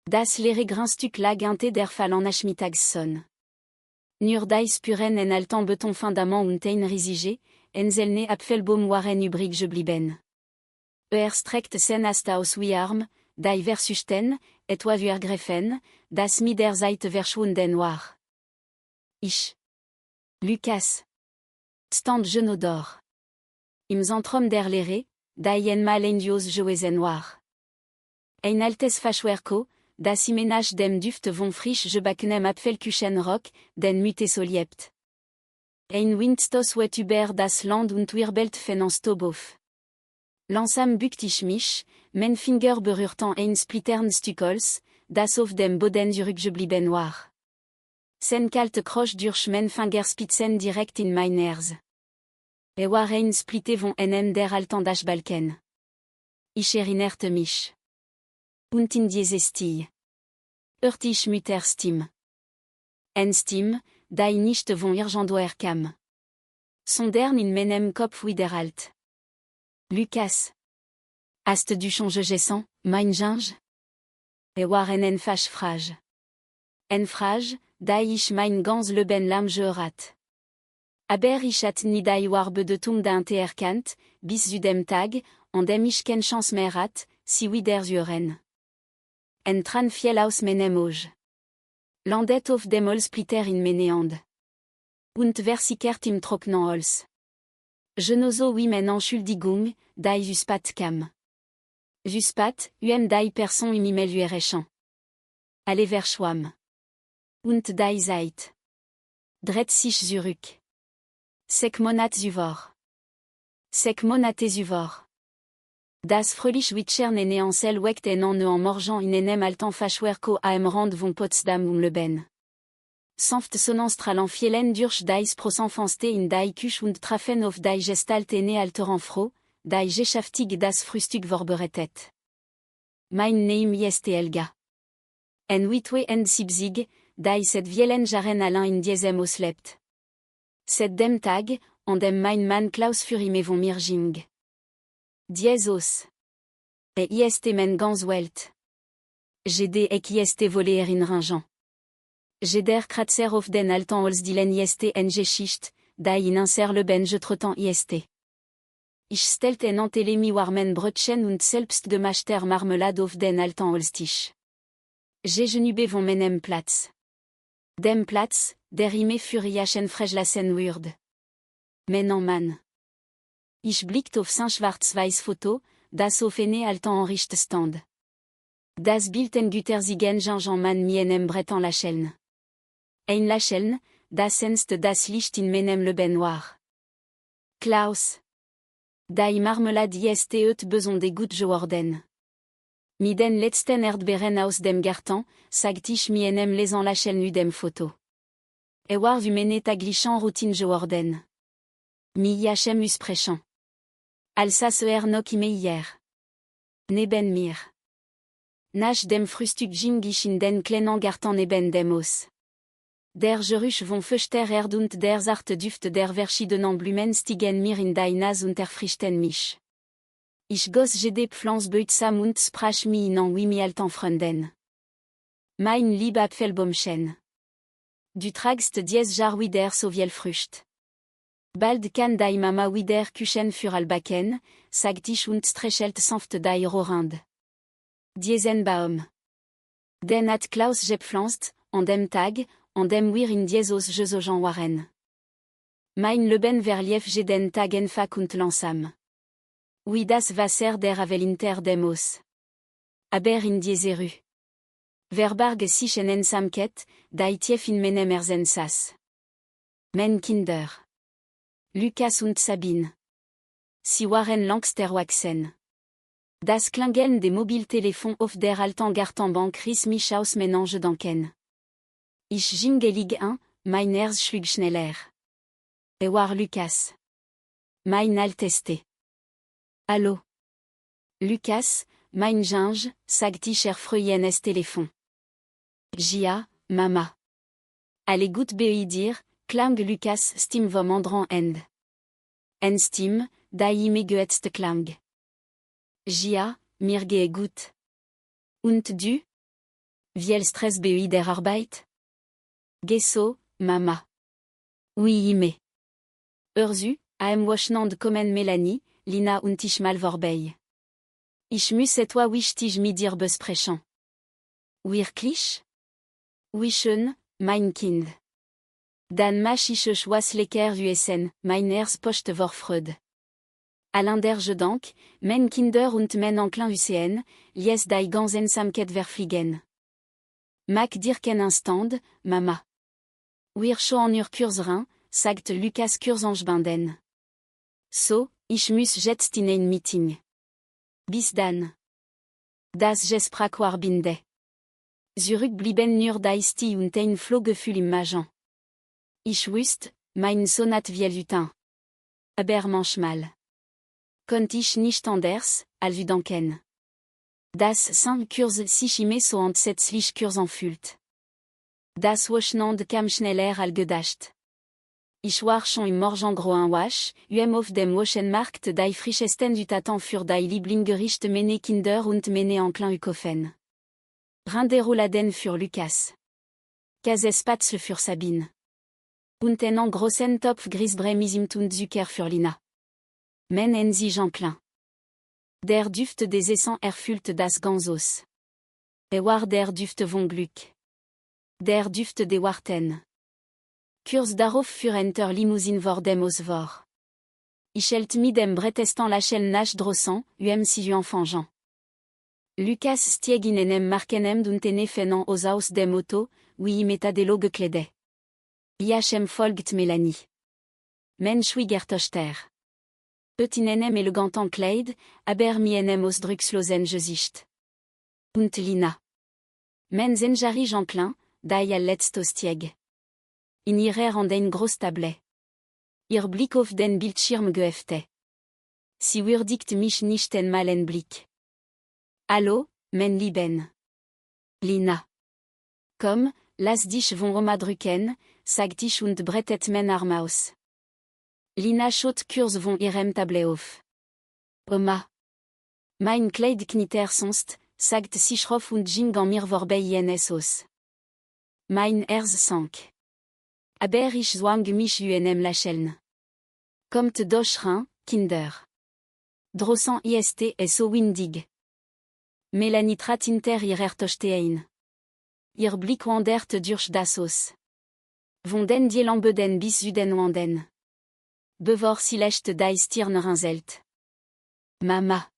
Das Lehre Grünstück lag inte der Fall an Nachmittagsson. Nur dies Spuren en altan beton fundament und ein riesige, en zelne Apfelbaum waren übrig geblieben. Streckt sen hasta aus wie arm, die Versuchten, et was ergriffen, das mit der Seite verschwunden war. Ich. Lucas. Stand Genodor. Im Zentrum der Lehre, die einmal indios gewesen war. Ein altes Fachwerko, das Imenage dem Duft von frisch gebacknem Apfelkuchenrock, den Mütte soliebt. Ein Windstos wet über das Land und wirbelt Fenanstobof. Langsam bückt ich mich, mein Finger berührten ein splittern Stückholz, das auf dem Boden zurückgeblieben war. Sen kalte Krosch durch mein Fingerspitzen direkt in mein Herz. War ein Splitte von einem der alten Dachbalken. Ich erinnerte mich. Und in diese Stil. Hört ich mit der Stimme. En Stimme, die nicht von irgendwoher kam. Sondern in meinem Kopf wieder alt. Lucas. Hast du change gesson, mein Ginge? War en fâche frage. En frage, die ich mein ganz Leben lang gehört. Aber ich hat nie die Warbe de Tum erkannt, bis zu dem Tag, an dem ich keine Chance mehr hat, sie wieder zu hören. En tran fiel aus meinem Auge. Landet auf dem Holzsplitter in meine Hand. Und versickert im trocknen Holz. Je n'oso wie men Entschuldigung, die Juspat kam. Juspat, die Person im E-Mail urechen. Alle verschwamm. Und die Zeit. Dreht sich zurück. 6 Monate zuvor. 6 Monate zuvor. Das fröhlich Witcher nene Ansel weckt en morgen in enem altan Fachwerko am Rand von Potsdam Leben. Sanft sonnenstrahlen fielen durch dies Prosenfanste in die Küche und trafen auf die Gestalt ene alteren Frau, die geschäftig das Frühstück vorbereitet. Mein Name ist Helga. En witwe en sibzig, die set vielen Jaren allein in diesem Haus lebt. Set dem Tag, an dem mein Mann Klaus für me von mir ging. Dieses. Ist men ganz Welt. Gd ist voler in Rangen. Jeder Kratzer auf den alten Holzdielen ist en Geschicht, die in unser Leben getrotten ist. Ich stellte en Antelemi warmen Brötchen und selbstgemachter Marmelade auf den alten Holztisch. Genübe von meinem Platz. Dem Platz, der ime für jachen Frechlassen würde. Menon Mann. Ich blickte auf sein schwarz-weiß Foto, das auf ene alten Enricht stand. Das Bild en güterzigen Jean-Jean-Mann mienem Breton Lacheln. Ein Lacheln, das enst das Licht in meinem Leben war. Klaus. Die Marmelade ist et beson de gut geworden. Mit den letzten Erdbeeren aus dem Garten, sagt ich mienem lesen Lacheln dem Foto. War wie meine taglichen Routine geworden. Mi jachem usprechen. Alsace noch hier. Neben mir. Nach dem Frühstück ging ich in den kleinen Garten neben dem Haus. Der Geruch von feuchter Erde und der zarte Duft der verschiedenen Blumen stiegen mir in die Nase und erfrischten mich. Ich goss jede Pflanze beutsam und sprach mich in wie mi alten Freunden. Mein lieber Apfelbaumchen. Du tragst dies Jahr wieder so viel Früchte. Bald kann die Mama wieder Küchen für albacken, sagt ich und streichelt sanft die Rohrhand. Diesen Baum. Den hat Klaus gepflanzt, an dem Tag, an dem wir in dieses gesogen waren. Mein Leben verlief jeden Tag einfach und langsam. Wie das Wasser der Avellinter dem Haus. Aber in diese Rue. Verbarg sich en Einsamkeit, die tief in meinem Herzen saß. Mein Kinder. Lucas und Sabine. Sie waren langst erwachsen. Das Klingeln des Mobiltelefons auf der alten Gartenbank riss mich aus meinen Gedanken. Ich ging gelig an, mein Herz schlug schneller. War Lucas. Mein Alteste. Hallo. Lucas, mein Ginge, sagt ich erfreuen es Telefon. Gia, Mama. Alle gut beidir, klang Lucas Stimme vom anderen Ende. En Stimme, die me gehetzt klang. Gia, mir geht gut. Und du? Viel Stress bei der Arbeit? Gesso, Mama. Oui, mais. Urzu, am Wochenende kommen Melanie, Lina und ich mal vorbei. Ich muss etwa wichtig mit dir besprechen. Wirklich? Oui schön, mein Kind. Dan mach ich was lecker Essen, mein Post vor Freude. Alain der Gedank, men Kinder und men enclin UCN, lies die ganzen Samket verfliegen. Mac dir ken Instant, Mama. Wir schon ur Kursrein, sagt Lucas Kursangebanden. So, ich muss jetzt in ein Meeting. Bis dann. Das Gespräch war binde. Zurück blieben nur die und ein Floggefühl im Magen. Ich wusste, mein Sonat viel Lutin. Aber manchmal. Konnt ich nicht anders, als vu denken. Das 5 Kurs sich immer so entsetzlich Kurs anfühlt. Das Wochenende kam schneller als gedacht. Ich war schon im Morgen groen wasch, auf dem Wochenmarkt die frischesten Zutaten für die Lieblingsgerichte meine Kinder und meine Enkelin kaufen. Rinderrouladen für Lukas. Käsespätzle für Sabine. Und einen großen Topf Grießbrei mit und Zucker für Lina. Men en sich Enkelin. Der Duft des Essens erfüllt das Ganzos. War der Duft von Glück. Der Duft des Warten. Kurs darauf für enter Limousine vor dem Osvor. Ich hält mit dem Bretestan lachel nach drossen, si enfant Jean. Lucas stieg in einem Markenem und fenant aus dem Auto, wie meta de lo gekleidet. Iachem folgt Melanie. Men Schwiegertochter. In einem eleganten Kleid, aber mi einem ausdruckslosen Gesicht. Und Lina. Men senjari Jean-Klein, die letzte Stieg. In ihrer an den Großtable. Ihr Blick auf den Bildschirm geheftet. Sie würdigt mich nicht einmal en Blick. Hallo, mein Lieben. Lina. Komm, lass dich von Oma drücken, sagt ich und brettet mein Arm aus. Lina schaut Kurs von ihrem Tablet auf. Oma. Mein Kleid knitter sonst, sagt sie schroff und ging an mir vorbei aus. Mein Herz sank. Aber ich zwang mich lächeln. Kommt doch rein, Kinder. Draußen ist es so windig. Melanie trat hinter ihrer Tochter ein. Ihr Blick wandert durch das Haus. Von den Dielenböden bis Süden wanden. Bevor sie lecht die Stirn ranzelt. Mama.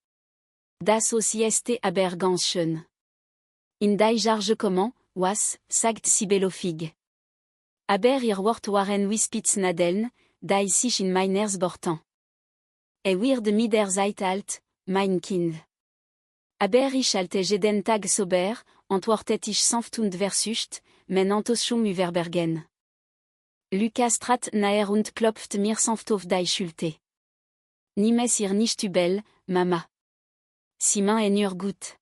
Das Haus ist aber ganz schön. In die Jarge comment, was, sagt sie belofig. Aber ihr Wort waren wie Spitznadeln, die sich in mein Herz borten. Wird mit der Zeit alt, mein Kind. Aber ich halte jeden Tag sober, antwortet ich sanft und versücht, men Antoschum überbergen. Lucas trat naher und klopft mir sanft auf die Schulter. Nimm es ihr nicht übel, Mama. Sie meinen ihr gut.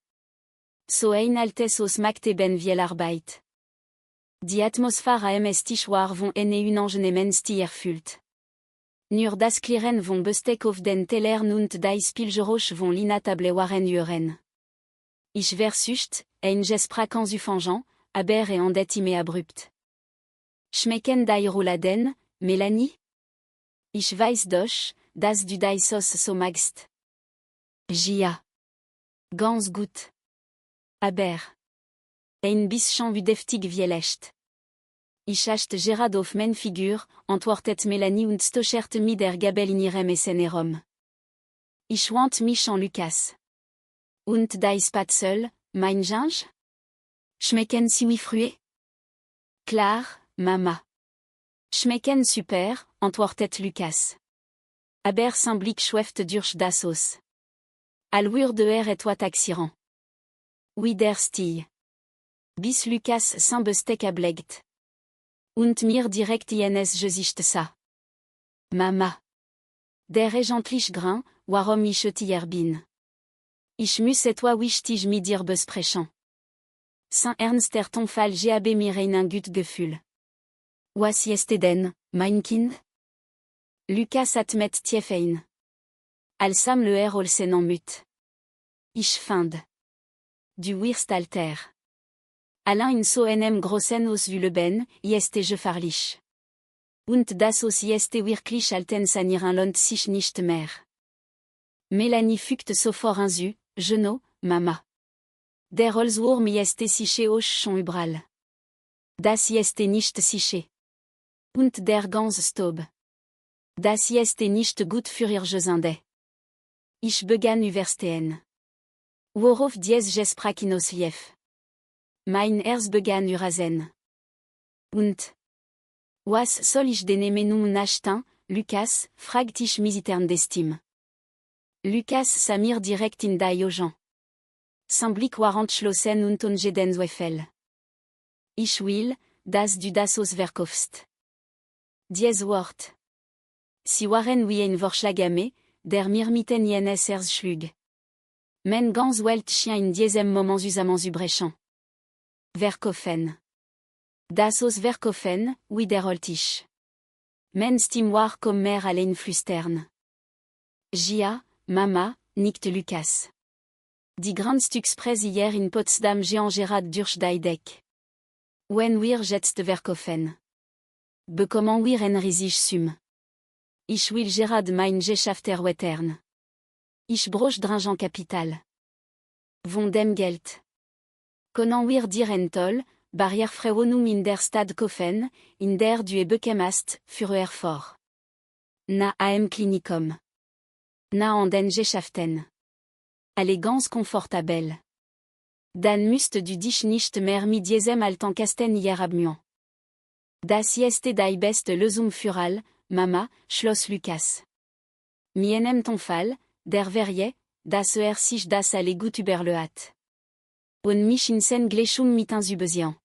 So ein altes Haus macht eben viel Arbeit. Die Atmosphäre am Esstisch war von unangenehmen Stier erfüllt. Nur das Klirren von Besteck auf den Tellern und die Spielgeräusch von Lina Table waren hören. Ich versücht, ein Gespräch anzufangen, aber endet immer abrupt. Schmecken die Rouladen, Melanie? Ich weiß doch, dass du die Sauce so magst. Ja. Ganz gut. Aber. Ein bisschen wie deftig wie echt. Ich achte Gerard auf mein Figur, antwortet Melanie und stochert mit der Gabel in ihrem Essen herum. Ich wand mich an Lucas. Und die Spatzel, mein Ginge? Schmecken sie wie früher? Klar, Mama. Schmecken super, antwortet Lucas. Aber sein Blick schweft durch das Haus. Alwur de etwa taxiran. Oui der Stil. Bis Lucas sein Besteck ablegt. Und mir direkt ins Gesicht sa. Mama. Der egentlich grain, warum ich hier bin. Ich muss etwa wichtig mit dir besprechen. Saint Ernster Tonfall habe mir ein gut Gefühl. Was ist denn, mein Kind? Lucas atmet tief ein. Alsam le olsen en mut. Ich fand. Du wirst alter. Alain in so enem grossen aus Vuleben, ist gefahrlich. Und das aus ist wirklich alten sanieren lohnt sich nicht mehr. Mélanie fugt sofort insu, Geno, Mama. Der Holzwurm ist sicher auch schon überall. Das ist nicht sicher. Und der ganz Staub. Das ist nicht gut für ihr Gesinde. Ich begann überstehen. Worauf dies gesprach lief. Mein Herz begann urasen. Und? Was soll ich denn nun achten, Lukas, fragt ich misitern d'estime. Lukas sah mir direkt in die Augen. Sein Blick war entschlossen und ungedenzweifel. Ich will, dass du das ausverkaufst. Dies Wort. Sie waren wie ein Vorschlag der mir mitten jenes Herz schlug. Men ganz Welt schien in diesem Moment usamens übrechen. Verkaufen. Das ausverkaufen, wiederholt ich. Men Stim war comme mehr allein flüstern. Ja, Mama, nickt Lukas. Die Grandstückspreis hier in Potsdam Jean Gerard durch die Deck. Wenn wir jetzt verkaufen. Bekommen wir ein riesig Sum. Ich will Gerard mein Geschäft erweitern. Ich broche dringend Kapital. Von dem Geld. Können wir dir ein toll, barrierefrei in der Stadt kaufen, in der du bekemast, für Erfurt. Na am Klinikum. Na an den Geschäften. Alle ganz komfortabel. Dan müsst du dich nicht mehr mit diesem alten Kasten hier abmühen. Das ist die beste Lösung für all, Mama, schloss Lukas. Mienem ton Fall, der Verrier, das sich das alle gut überlöat. Und mich in sen Gleichung mit uns übersehen.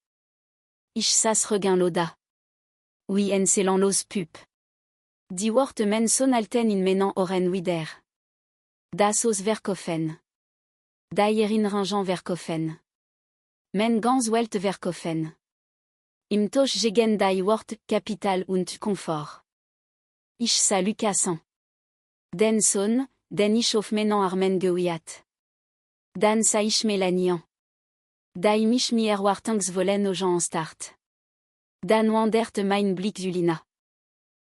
Ich saß regain loda. Oui en selan los pup. Die Worte men son alten in menan oren wieder. Das aus verkaufen. Die erinnerungen verkaufen. Men ganz Welt verkaufen. Im Tausch gegen die Wort Kapital und Komfort. Ich sah Lukasen. Den Son, den ich auf menan Armen gewiat. Dan sah ich Melanie. Die mich mir wartangs wollen aux gens start. Dan wandert mein Blick Julina.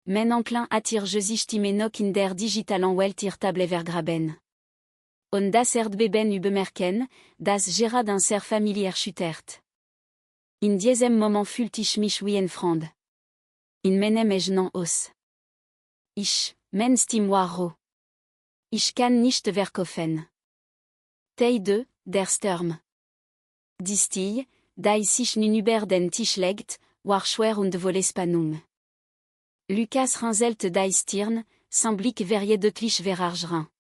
Men enclin attir je sich noch in der digitalen Welt irtable vergraben. Und das Erdbeben übermerken, das Gerard ein sehr familiär schüttert. In diesem Moment fühlte ich mich wie ein Freund. In meinem Ejnan aus. Ich, men Stim war. Ich kann nicht verkaufen. Tei 2, der Sturm. Die Stille, die sich nun über den Tisch legt, war schwer und volle Spannung. Lukas ranzelt die Stirn, sein Blick wäre deutlich verärgert.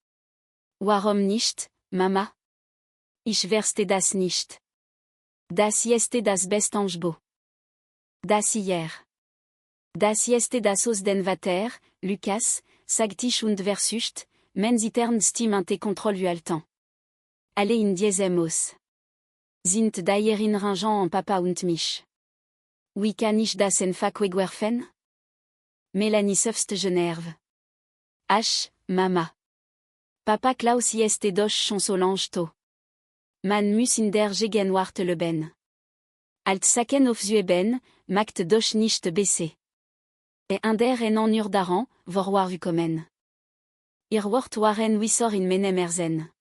Warum nicht, Mama? Ich verstehe das nicht. Das ist das beste Angebot. Das hier. Das ist das aus den Water, Lukas, sagt ich und versucht, men zitern Stim ante Kontrolle halten. Alle in diesem Haus. Sind die Erinnerungen an Papa und mich. Wie kann ich das einfach wegwerfen? Melanie seufzt Generve. H, Mama. Papa Klaus ist doch schon so lange tot. Man muss in der Gegenwart leben. Als Saken auf Zueben, macht doch nicht besser. En der en an ur daran, vorwar vu kommen. Ihr Wort waren wisor in meinem Herzen.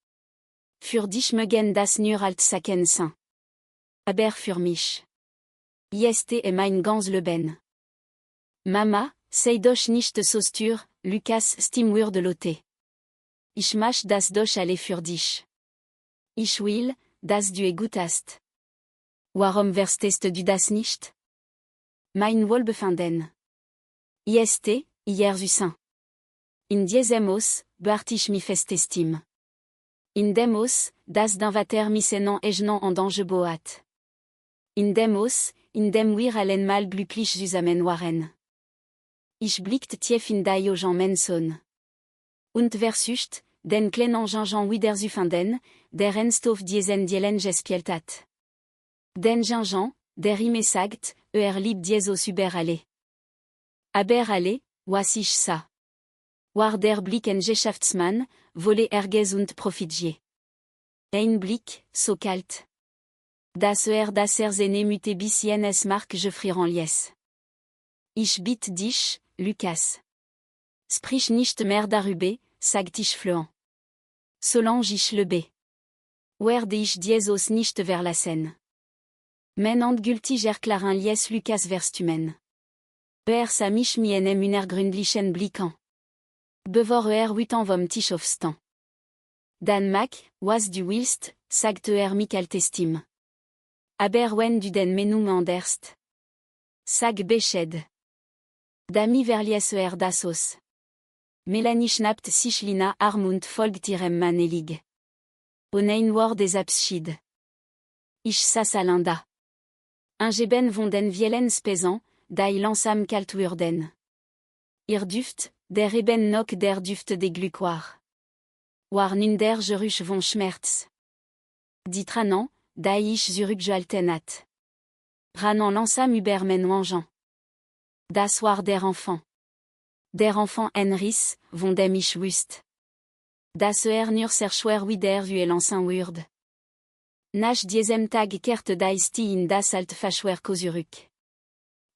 Für dich mögen das nur als Saken sein. Aber für mich. Ist mein ganz Leben. Mama, sei doch nicht so stur, Lukas Stim de lote. Ich mach das doch alle für dich. Ich will, dass du gut hast. Warum verstehst du das nicht? Mein Wohlbefinden. Ist, hier Susan. In diesem Haus, beart ich mich fest Stim. In dem Haus, das den Vater missenan ejnan en danger boat. In dem Haus, in dem wir allen mal glücklich zusammen waren. Ich blickte tief in die Augen Menschen. Und versucht, den kleinen Gingen wieder zu finden, der ernst auf diesen Dielen gespielt hat. Den Gingen, der ihm sagt, liebt Jesus über alle. Aber alle, was ich sah. War der Blick ein Geschäftsmann, wolle Erges und profitier. Ein Blick, so kalt. Das Erzene muté bis ins mark je friran lies. Ich bit dich, Lucas. Sprich nicht mehr darüber, sagt ich fluent. Solange ich lebe. Werde ich dieses nicht verlassen. Men endgültiger klaren lies Lucas verstumen. Sa mich mienem unergründlichen Blicken. Bevor wüten vom Tisch aufstan. Dan Mac, was du willst, sagt mich altestim. Aber wenn du den Menum anderst. Sag Bescheid. Dami verlies Dassos. Melanie schnappt sich Lina Armund folgt ihrem Manelig. Onein word des Abschied. Ich sas Alinda. Ingeben von den Vielen Spesen, die langsam kalt würden. Ihr Duft, der eben noch der Duft des Gluckwar. War nun der Geruch von Schmerz. Die Tranen, die ich zurückgehalten hat. Ranan langsam über men Wangen. Das war der Enfant. Der Enfant Henris, von dem ich wusste. Das nur sehr schwer wieder langsam wird. Nach diesem Tag kehrt die Stie in das Altfachwerk zurück.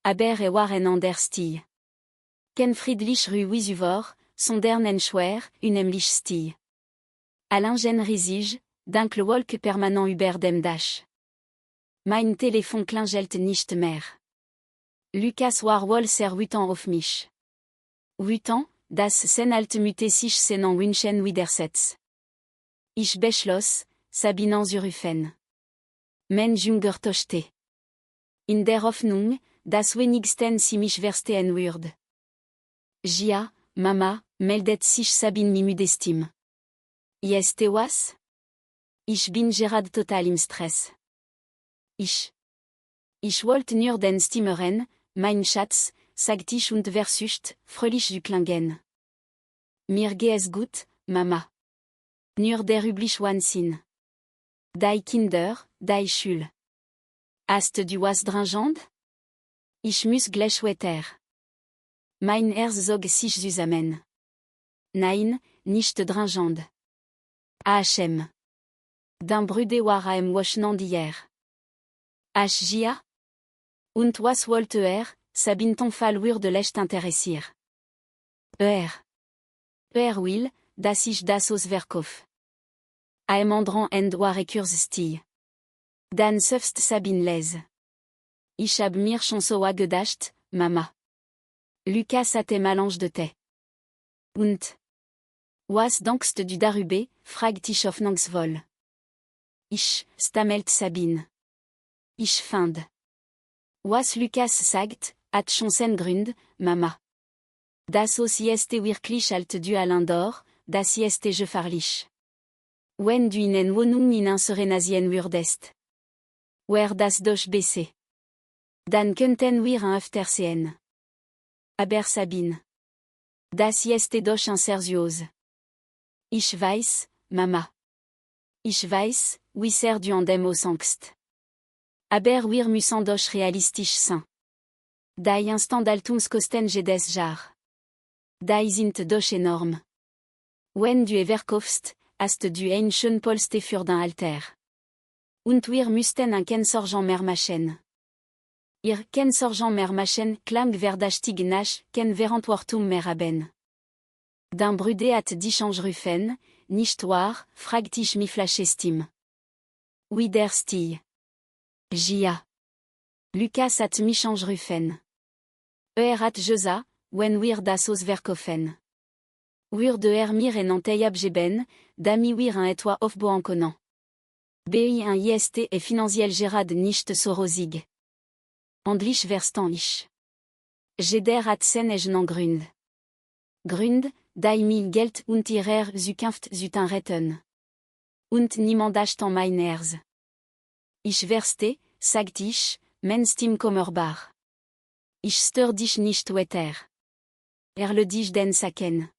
Aber waren anders Stie. Ken friedlich ruhig über, sondern schwer, unheimlich Stie. Allingen riesig, dunkle Wolke permanent über dem Dach. Mein Telefon klingelt nicht mehr. Lucas war wohl sehr wütend auf mich. Wütend, dass sein altmütte sich seinen Wünschen widersetzt. Ich beschloss, Sabinen zu rufen. Mein Jünger tochte. In der Hoffnung, dass wenigstens sie mich verstehen würde. Ja, Mama, meldet sich Sabine mit müdestim. Ist was? Ich bin gerade total im Stress. Ich wollte nur den Stimmeren, mein Schatz, sagt ich und versucht, fröhlich zu klingen. Mir geht's gut, Mama. Nur der übliche Wahnsinn. Die Kinder, die Schule. Hast du was dringend? Ich muss gleich weiter. Mein Herz zog sich zusammen. Nein, nicht dringend. Hm. D'un Brüde war im Wochenende hier. Ja? Und was wollte Sabine ton Fall würde leicht interessier. Will, dass ich das Verkauf. Aemandran and war Stie. Dan selbst Sabine les. Ich hab mir schon so gedacht, Mama. Lucas hatte Melange de thé. Und? Was denkst du darüber, fragt ich hoffnungsvoll. Stammelt Sabine. Ich fand. Was Lucas sagt, hat schon seinen Grund, Mama. Das ist wirklich alt du Alindor, das ist gefährlich. Wenn du in en Wohnung in Serenasien würdest. Wer das doch besser. Dann könnten wir ein Öfter sehen. Aber Sabine. Das ist doch ein seriös. Ich weiß, Mama. Ich weiß, wie sehr du an dem Angst. Aber wir müssen doch realistisch sein. Die Instandhaltungskosten jedes Jahr. Die sind doch enorm. Wenn du verkaufst, hast du ein schön Polster für dein Alter. Und wir müssten ein kein Sorgen mehr machen. Ihr kein Sorgen mehr machen klang verdächtig nach kein Verantwortung mehr haben. D'un Brüde hat die Change rufen, nicht wahr, fragt ich mich flashestim. Oui der Stie. Ja. Lucas hat mich Change rufen. Hat Josa, wenn wir das verkaufen. Würde mir en abgeben, dami wir un etwa aufbauen können. Bi un ist finanziell gerade nicht so rosig. Endlich verstand ich. Jeder hat seinen Grund. Grund, die mir Geld und ihrer Zukunft zu retten. Und niemand achtet mein Herz. Ich verste, sagt ich, mein Stimm kommerbar. Ich stör dich nicht weiter. Le dich den Saken.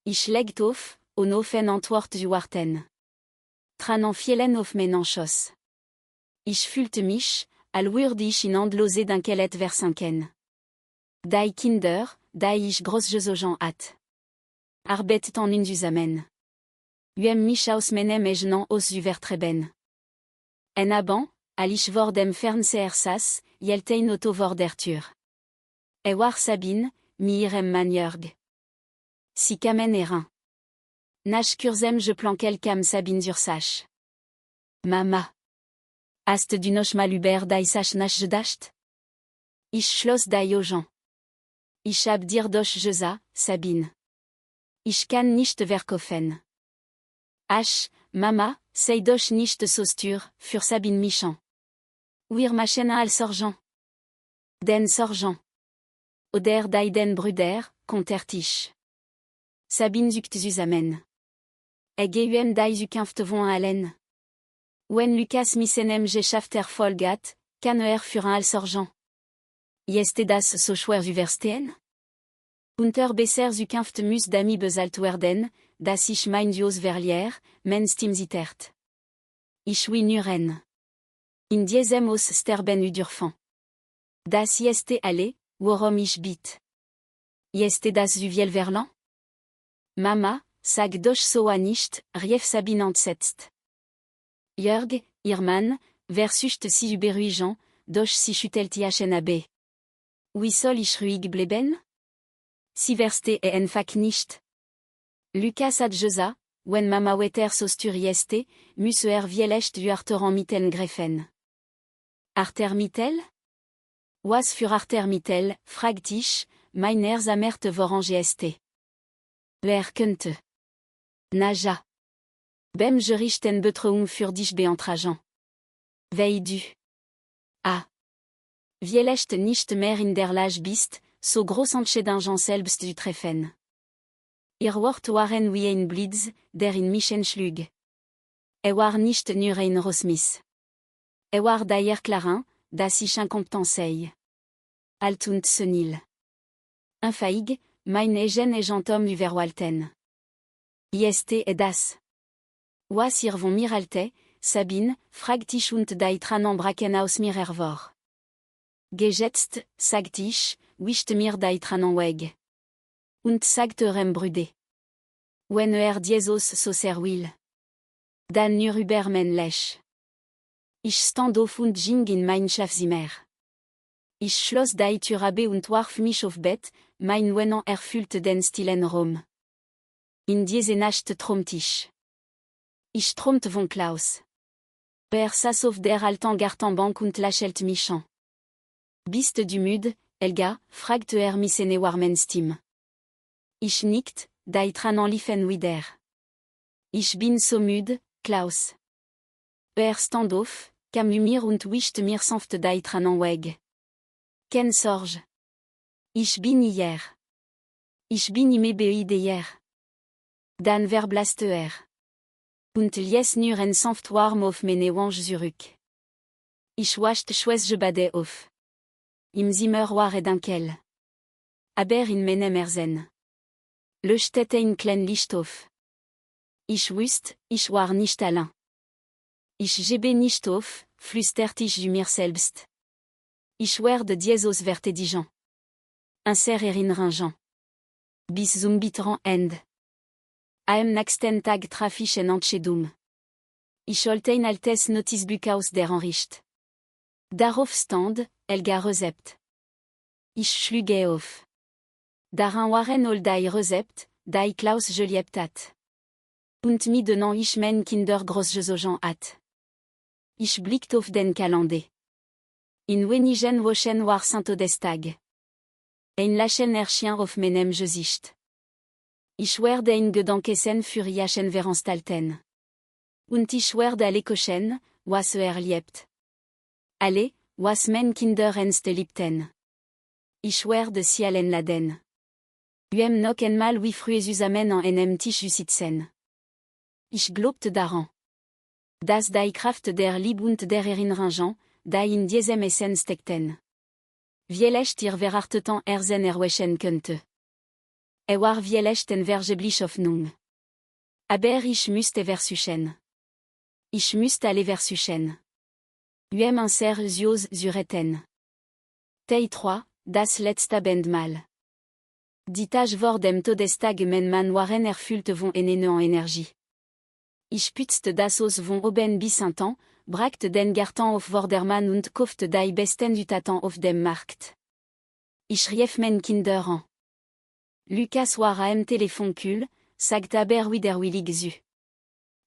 Ich legt auf, on offen Antwort zu warten. Tranen fielen auf meinen Schoß. Ich fühlte mich, al würde ich in endlose Dankelet versanken. Die Kinder, die ich großgezogen hat. Arbeiten in zusammen. Mich aus meinem Ejnen aus zu vertreiben. En Aban, alish vor dem Fernsehrsas, Yeltein Otto vor der Tür. War Sabine, mi irem man Jörg. Si kamen erin. Nach kurzem je planquel kam Sabine zur Sach. Mama. Hast du noch mal über die Sach nachgedacht? Ich schloss die Augen. Ich hab dir doch gesagt, Sabine. Ich kann nicht verkaufen. Ach, Mama, sei doch nicht so stur, für Sabine Michon. Wir machen als Sorgen. Den Sorgen. Oder die den Brüder, kontertisch. Sabine zuckt zusammen. Geuem die zukunft von allen. Wenn Lukas missenem geschafft Folgat, kann für als Sorgen. Jest das so schwer zu verstehen? Unter besser zukunft muss dami bezahlt werden, dass ich mein Dios verliere, men stim zittert. Ich will nuren. In diesem Haus sterben dürfen. Das jest alle, worum ich bitt. Jest das zu viel verlangt? Mama, sag doch so nicht, rief Sabine entsetzt. Jörg, ihr Mann, versucht sie überruhigen, doch sie schüttelt ihren Ab. Wie soll ich ruhig bleiben? Sie versteht einfach nicht. Lukas hat gesagt, wenn Mama weiter so stur jest, muss vielleicht Arthur mitten greffen. Arthur mittel? Was für Arthur mittel, fragt ich, meiner Samerte voran jest. Wer könnte? Naja. Bem gerichten Betreuung für dich beantragen. Wei du. Ah. Vielleicht nicht mehr in der Lage bist, so groß Entscheidungen selbst zu treffen. Ihr Wort waren wie ein Blitz, der in mich schlug. War nicht nur ein Rosmis. War daher klar, dass ich incompetent sei. Alt und senil. Infaillible, mein egen Gentom überwalten. Jest das. Was ihr von mir alte, Sabine, fragt ich und die Tränen brachen aus mir hervor. Gejetzt, sagt ich, wischt mir die Tränen weg. Und sagt eurem Brüde. Wenn Jesus so sehr will. Dann nur übermännlich. Ich stand auf und ging in mein Schlafzimmer. Ich schloss die Tür ab und warf mich auf Bett, mein Wehnen erfüllte den stillen Raum. In diese Nacht träumte ich. Ich träumte von Klaus. Saß auf der alten Gartenbank und lächelte mich an. Bist du müde, Helga? Fragte mich seine warmen Stimme. Ich nickte, die Tränen liefen wieder. Ich bin so müde, Klaus. Stand auf, kam mir und wischte mir sanft die Tränen weg. Keine Sorge. Ich bin hier. Ich bin im Beide hier. Dan verblaste Und lies nur en sanft warm auf meine Wange zurück. Ich waschte schwes bade auf. Im Zimmer war dunkel. Aber in meinem Herzen. Leuchtete ein klein Licht auf. Ich wusste, ich war nicht allein. Ich gebe nicht auf, flüsterte ich mir selbst. Ich werde Jesus verteidigen. Un ser erinnerungen. Bis zum bitteren Ende. Am nächsten Tag traf ich en Entscheidung. Ich holte ein altes Notizbuch aus der Anricht. Darauf stand, Helga Rezept. Ich schlug auf. Daran waren all die Rezept, die Klaus geliebt hat. Und mi donnant ich mein Kinder großgezogen hat. Ich blickte auf den Kalender. In wenigen Wochen war Saint-Todestag. Ein Lachen erschien auf meinem Gesicht. Ich werde ein Gedankessen für Jachen veranstalten. Und ich werde alle kochen, was liebt. Alle, was mein Kinder ernst liebten. Ich werde sie allen laden. Noch einmal wie früher zusammen an einem Tisch sitzen. Ich glaubte daran. Dass die Kraft der Liebe und der Erinnerungen, die in diesem Essen steckten. Vielleicht ihr verartetan Herzen erwechen könnte. War vielleicht en vergebliche Hoffnung. Aber ich müsste versuchen. Ich müsste alle versuchen. Un ser Dios zu retten. Tei 3, das letzte Abendmahl. Die Tage vor dem Todestag men man waren erfüllt von einer neuen Energie. Ich putzte das aus von oben bis unten, Bracht den Garten auf Vordermann und kauft die besten Zutaten auf dem Markt. Ich rief mein Kinder an. Lukas war am Telefon sagt aber widerwillig zu.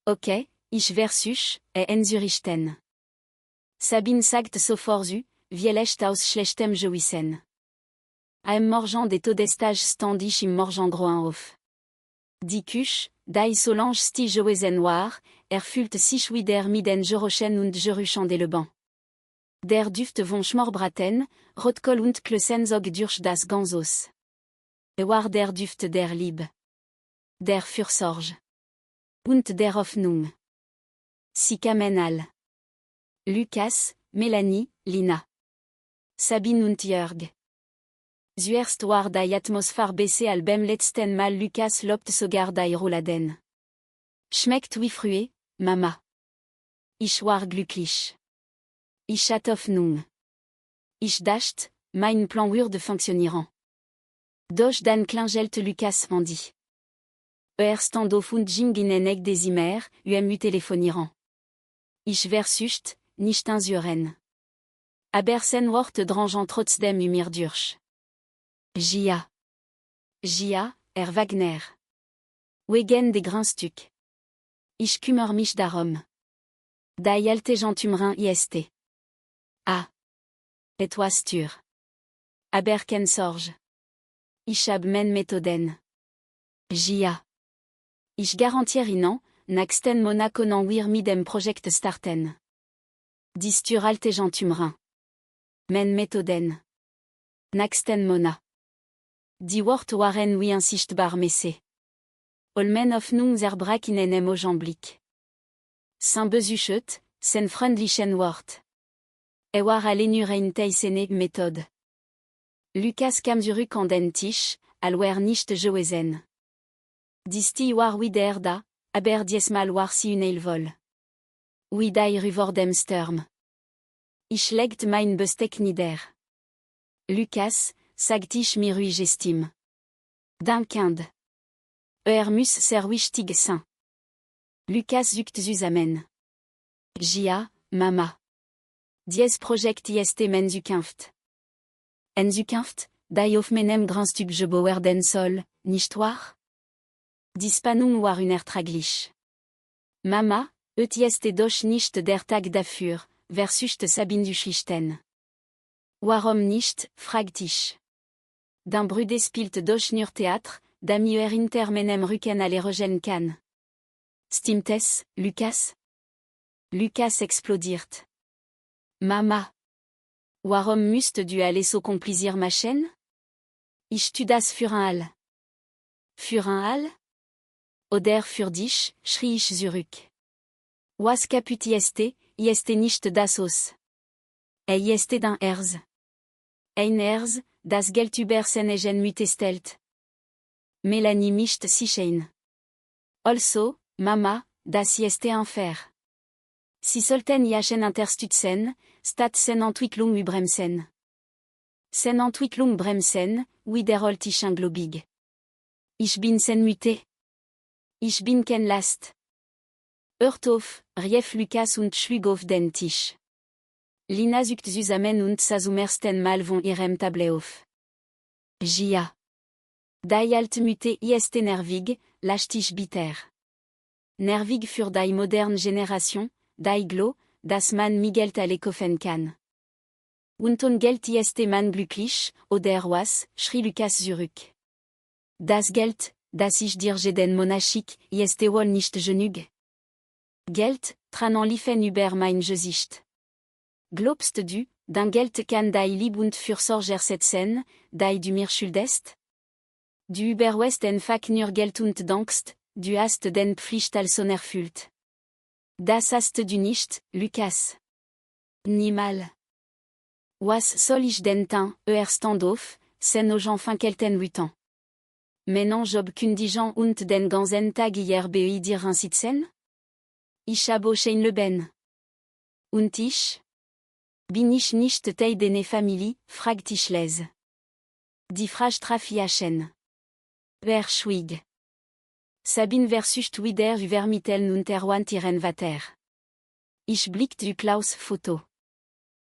Okay, ich versuch, einzurichten. Sabine sagt sofort zu, vielleicht aus schlechtem Gewissen. Am Morgen des Todestage stand ich im Morgengrauen auf. Die Küche, die Solange sti gewesen war, erfüllt sich wieder mit den Geräuschen und Gerüchen des Lebens. Der Duft von Schmorbraten, Rotkohl und Klößen zog durch das Ganzos. War der Duft der Liebe. Der Fürsorge. Und der Hoffnung. Sie kamen all. Lukas, Melanie, Lina. Sabine und Jörg. Zuerst war die Atmosphäre besser als beim letzten Mal. Lukas lobt sogar die Rouladen. Schmeckt wie früher, Mama. Ich war glücklich. Ich hatte Hoffnung. Ich dachte, mein Plan würde funktionieren. Doch dann klingelt Lukas Handy. Stand auf und ging in ein des Zimmer, telefonieren. Ich versuchte, nicht anzuhören. Aber sein Wort drang trotzdem mir durch. Gia, Wagner. Wegen des Grünstück. Ich kümmere mich darum. Die alte Gentumrin ist. Ah. Etwas teuer. Aber keine Sorge. Ich hab meine Methoden. Gia. Ich garantiere Ihnen, nächsten Monat können wir mit dem Projekt starten. Dies zur alte Gentumrin. Meine Methoden. Nächsten Monat. Die Worte waren wie unsichtbar messe. Olmen Hoffnung zerbrach in einem Augenblick. Sein besuchet, sein freundlichen Wort. War alle nur eine teisene Methode. Lukas kam zurück an den Tisch, alwer nicht gewesen. Disti war wieder da, aber diesmal war sie unheilvoll. Wie die Rüver dem Sturm. Ich legte mein Besteck nieder. Lukas, sagt ich mir ruhig Stimme. Dankend. Muss sehr wichtig sein. Lukas zuckt zusammen. Gia, Mama. Dies Projekt ist men Zukunft. En Zukunft, die auf meinem Grünstück geboren den soll, nicht wahr? Die Spannung war unerträglich. Mama, ist doch nicht der Tag dafür, versuchte Sabine zu schlichten. Warum nicht, fragt ich. D'un Brüder spielt doch nur Theater, da mir hinter meinem Rücken alle regen kann. Stimmt es, Lukas? Lukas explodiert. Mama. Warum musst du alles so kompliziert machen? Ich tu das für ein All. Für ein All? Oder für dich, schrie ich zurück. Was kaput ist nicht das Haus. Ist d'un Herz. Ein Herz, das Geld über seine Genmüte stellt. Melanie mischt sich ein. Also, Mama, das ist unfair. Sie sollten jachen unterstützen, statt sen Entwicklung bremsen. Sen Entwicklung bremsen, wiederholt ich anglobig. Ich bin sen müde. Ich bin kein Last. Hört auf, rief Lukas und schlug auf den Tisch. Lina zuckt zusammen und sah zum ersten Mal von ihrem Tablet auf. Gia. Die Altmütte ist nervig, lacht ich bitter. Nervig für die moderne Generation, die glo, dass man mit Geld alle kaufen kann. Und on Geld ist man glücklich, oder was, schrie Lukas zurück. Das Geld, das ich dir den Monachik, ist wohl nicht genug. Geld, tranen liefen über mein Gesicht. Glaubst du, dein Geld kann die Liebe und Fürsorge ersetzen, die du mir schuldest? Du überwest einfach nur Geld und dankst, du hast den Pflicht also erfüllt. Das hast du nicht, Lukas. Niemals. Was soll ich denn tun, stand auf, sen aux enfin quelten lutant. Maintenant job kundigen und den ganzen Tag hier bei dir sitzen? Ich habe ein Leben. Und ich? Bin ich nicht Teil deiner Familie, fragt ich les. Die Frage traf jachen. Schwieg. Sabine versucht wieder über Mitteln und erwand ihren Vater. Ich blickt du Klaus Photo.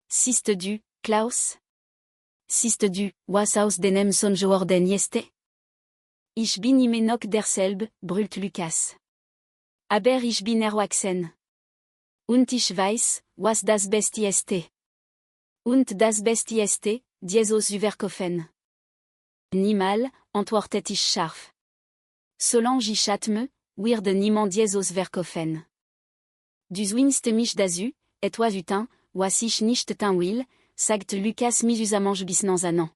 Siste du, Klaus? Siste du, was aus denem son geworden jeste? Ich bin immer noch derselbe, brüllt Lukas. Aber ich bin erwachsen. Und ich weiß, was das Beste ist. Und das Beste ist, Jesus überkaufen. Nimal, antwortet ich scharf. Solange ich atme, wird niemand Jesus verkaufen. Du zwingst mich dazu, et toi utin, was ich nicht tin will, sagt Lukas mühsam bis an.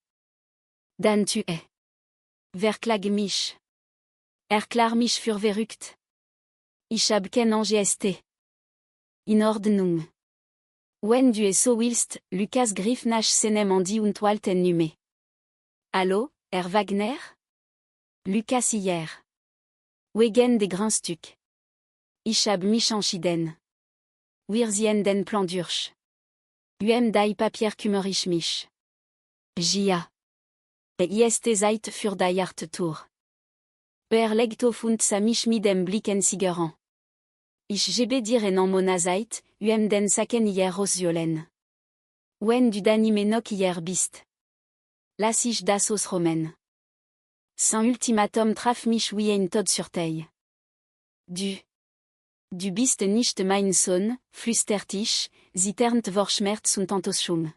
Dan tu es. Verklag mich. Erklär mich für verrückt. Ich hab kein Angst. In Ordnung. Wenn du es so willst, Lukas griff nach seinem Handy und wollte nume. Hallo, Herr Wagner? Lukas hier. Wegen des Grünstück. Ich hab mich entschieden. Wir sehen den Plan durch. Die Papier kümmere ich mich. Ja. Ist Zeit für die Art Tour. Legt auf und sa mich mit dem Blicken sigeran. Ich gebe dir en mona Zeit, den Saken hier ausjolen. Wenn du danime noch hier bist. Lass ich das ausromen. Sans ultimatum traf mich wie ein Tod sur Tei. Du bist nicht mein Sohn, flüstert ich, zitternd vor Schmerz und Enttäuschung.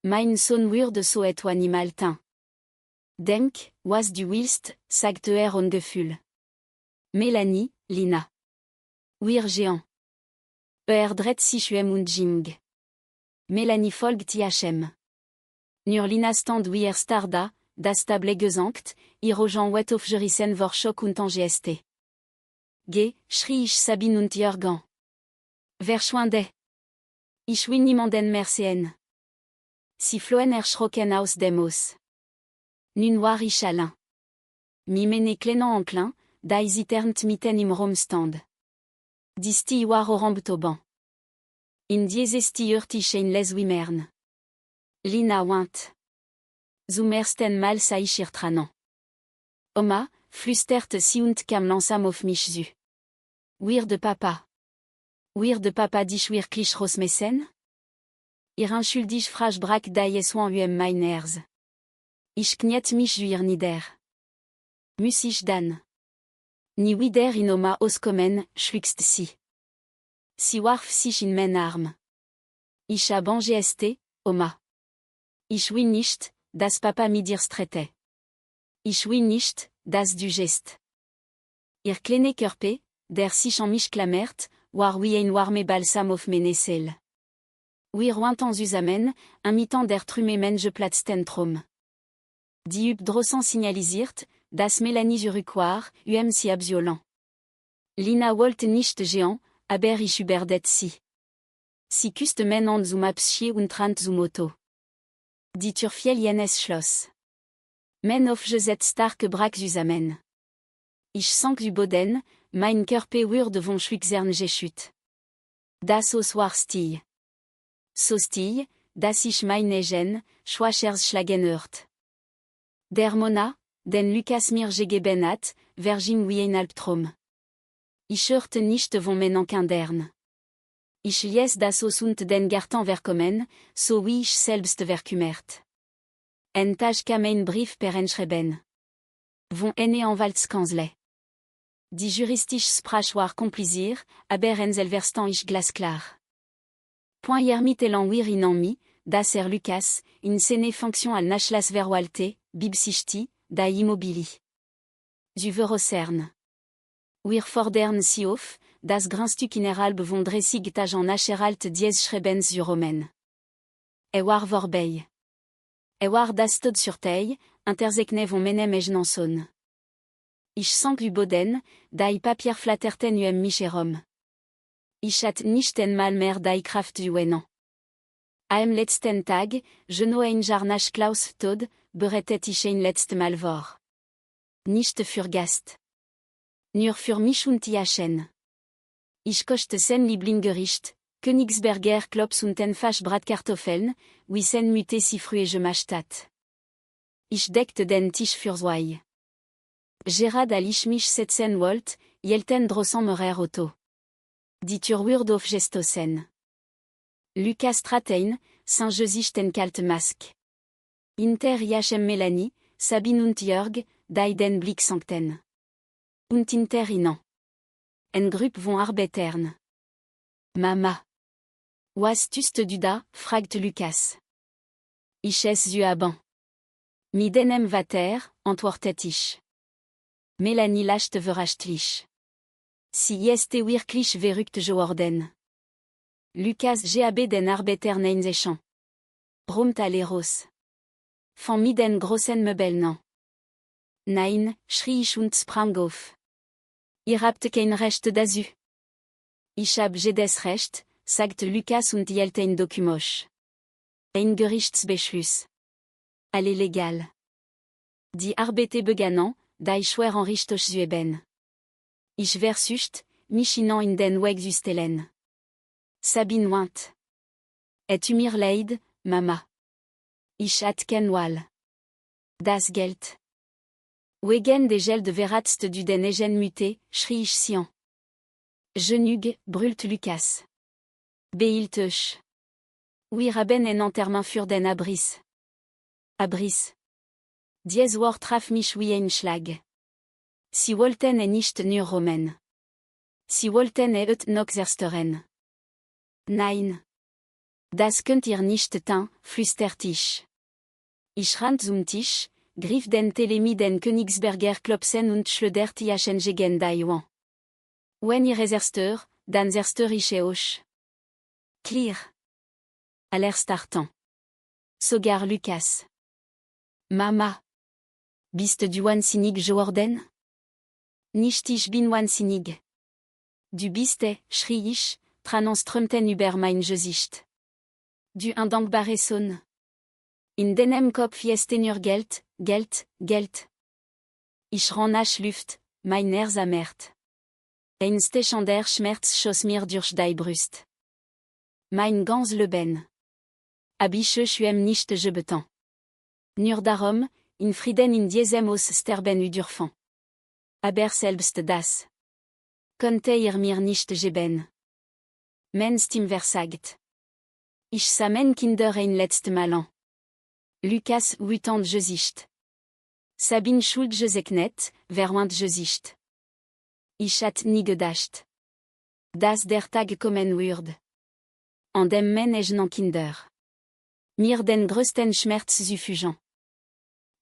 Mein Sohn würde so etwa niemals tun. Denk, was du willst, sagt ungefühl. Melanie, Lina. Wir géant. Dreht sich und Jing. Melanie folgt Iachem. Nur Lina stand starda, das Table gesankt, ihre wet auf Jerissen vor Schock und Angst. Schrie ich Sabine und Jürgen. Verschwinde. Ich will niemanden mehr sehen. Sie flohen erschrocken aus dem Haus. Nun war ich allein. Mi mene kleiner enclin, da zitternd mitten im Raumstand. Disti war orambtoban. In dieses hört ich ein les Wimmern. Lina weint. Zum ersten Mal sah ich ihr Tränen. Oma, flüsterte sie und kam langsam auf mich zu. Weird Papa. Weird Papa dich wirklich rausmessen? Ihr unschuldig Frage brach die Soin mein Herz. Ich kniet mich wieder nieder. Muss ich dann? Nie wieder in Oma auskommen, schluchzt sie. Sie warf sich in mein Arm. Ich hab Angst, Oma. Ich will nicht, dass Papa mit dir strette. Ich will nicht, dass du gehst. Ihr kleine Körper, der sich an mich klammert, war wie ein warme Balsam auf meine Seele. Wir wanten zusammen, imitant der Trümmermenge platzten Traum. Die Drossen signalisiert, dass Melanie zurück war, sie abviolent. Lina wollte nicht géant, aber ich überdet sie. Sie küsste men an zum Abschied und rannte zum Auto. Die Tür fiel jenes Schloss. Men auf geset stark brach zusammen. Ich sank du Boden, mein Körper wurde von Schwixern geschütt. Das Haus war still. So still, dass ich meine Gen, schwachers schlagen hört. Der Mona, den Lukas mir gegeben hat, verging wie ein Albtraum. Ich hörte nicht von meinen Kindern. Ich ließ das Haus und den Garten verkommen, so wie ich selbst verkümmert. En Tag kam ein Brief per Enschreiben. Von eine Anwaltskanzlei. Die juristische Sprache war kompliziert, aber en selverstan ich glasklar. Point yermit elan wir in mi, das Lukas, in seine Fonction al Nachlas verwalte, bibsichti, da immobili. Du verocern. Wir fordern sie auf, das Grünstück innerhalb von 30 Tagen nachheralt dies Schrebens zu Romen. War vorbei. War das Tod sur Tei, interzekne von menem Ejnanson. Ich sank du Boden, die Papier flatterten mich herum. Ich hatte nicht einmal mehr die Kraft zu weinen. Am letzten Tag, je no ein Jahr nach Klaus Tod, bereitet ich ein letztes Mal vor. Nicht für Gast. Nur für mich und Iachen. Ich kochte sein Lieblingsgericht, Königsberger Klops und Faschbratkartoffeln, wie sein Mütte si frühe Mastatt. Ich deckte den Tisch für zwei. Gerard al ich mich setzen wollt, jelten drossan merer Auto. Die Turwurd of Gestosen. Lucas Stratein, Saint-Gesichten Kalt Mask. Inter IHM Melanie, Sabine und Jörg, Deiden Blick Sancten. Und Inter Inan. En Grupp von Arbetern. Mama. Was tust du da, fragt Lucas. Ich es zu haben. Midenem vater, antwortet ich. Melanie lacht verachtlich. Si est wirklich verrückt geworden. Lucas gab den Arbetern einzeichen. Rumt aleros. Von mi den großen Möbeln. Nein, schrie ich und sprang auf. Ihr habt kein Recht dazu. Ich hab jedes Recht, sagt Lucas und hielt ein Dokument. Ein Gerichtsbeschluss. Alle legal. Die Arbeit begannen, da ich schwer enrichtet zu ben. Ich versucht, mich in den Weg zu stellen. Sabine weint. Et tu mir leid, Mama. Ich hat kein Wahl. Das Geld. Wegen des Geld verratst du den Egen muté, schrie ich sian. Genug, brüllt Lucas. Behielt euch. Wir haben en enterrement für den Abriss. Abriss. Dies Wort traf mich wie ein Schlag. Sie wollten nicht nur Romen. Sie wollten et noch zerstörern. Nein. Das könnt ihr nicht tun, flüstert ich. Ich rannt zum Tisch, griff den Telemi den Königsberger Klopsen und schludert Iachen gegen Daiwan. Wenn ihr zerstör, dann zerstör ich euch. Clear. À l'air startant. Sogar Lucas. Mama. Bist du wahnsinnig geworden? Nicht ich bin wahnsinnig. Du bist, schrie ich, Tranenströmten über mein Gesicht. Du undankbare Sohn. In deinem Kopf ist nur Geld, Geld, Geld. Ich rann Luft, mein Herz amert. Ein stechender Schmerz schoss mir durch die Brust. Mein ganz Leben. Hab ich nicht gebeton. Nur darum, in Frieden in diesem Haus sterben udurfan. Aber selbst das. Konnte ihr mir nicht geben. Mein Stimme versagt. Ich sah mein Kinder ein letztes Mal an. Lucas wütend Gesicht. Sabine schuld gezeknet, verwand Gesicht. Ich hat nie gedacht. Dass der Tag kommen würde. An dem Menschen Kinder. Mir den größten Schmerz zufügen.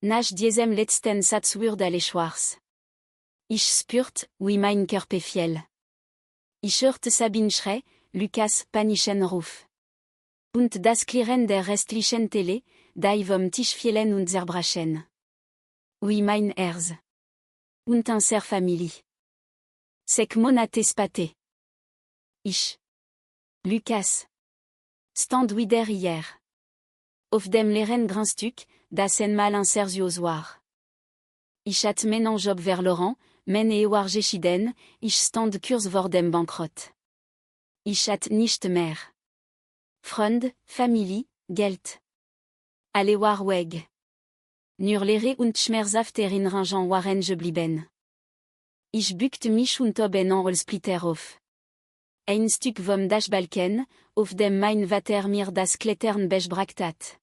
Nach diesem letzten Satz würde alles schwarz. Ich spürt, wie mein Körper fiel. Ich hörte Sabine Schrei, Lucas panischen Ruf. Und das Klirren der restlichen Tele, die vom Tisch fielen und zerbrachen. Oui mein Herz. Und unser Familie. Sek monates pate. Ich. Lucas. Stand wieder hier. Auf dem leeren Grünstück, das einmal ein Sergios war. Ich hat meinen Job verloren, meine war geschieden, ich stand kurz vor dem Bankrott. Ich hat nicht mehr. Freund, Familie, Geld. Alle war weg. Nur Leere und schmerzhaft Erinnerungen waren geblieben. Ich bückte mich und hob einen Holzsplitter auf. Ein Stück vom Dachbalken, auf dem mein Vater mir das Klettern beigebracht hat.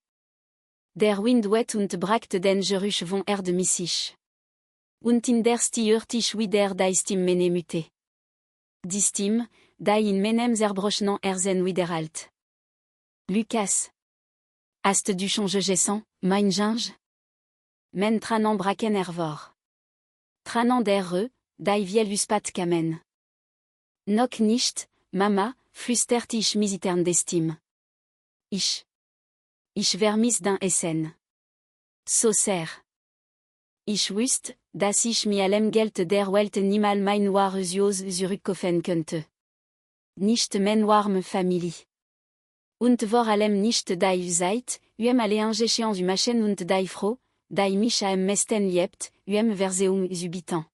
Der Wind weht und brachte den Geruch von Erde mit sich. Und in der Stie hört ich wieder die Stimme meine Mütte. Die Stimme, die in meinem zerbrochenen Herzen widerhallt. Lucas. Hast du schon gegessen, mein Ginge? Men tranen braken hervor. Tranen der die vielus pat kamen. Noch nicht, Mama, flüstert ich misitern de Stimme. Ich vermiss den Essen. So sehr. Ich wusste, dass ich mit allem Geld der Welt niemals mein wahres Haus zurückkaufen könnte. Nicht meine warme Familie. Und vor allem nicht die Zeit, alle Engagieren du Machen und die Frau, die mich am meisten liebt, Verseum subitant.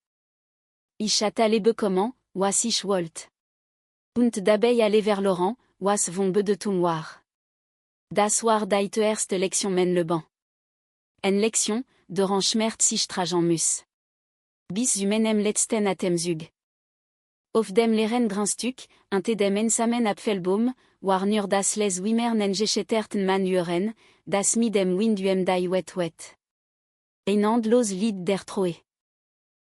Ich hatte alle bekommen, was ich wollte. Und dabei alle verloren, was von Bedeutung war. Das war die erste Lektion mein Leben. Eine Lektion, deren Schmerz ich tragen muss. Bis zu meinem letzten Atemzug. Auf dem Leren Grinstuk, inte dem Ensamen Apfelbaum, war nur das les Wimmer nengeschetterten man hören, das mit dem Wind die wet wet. Ein endlos Lied der Troe.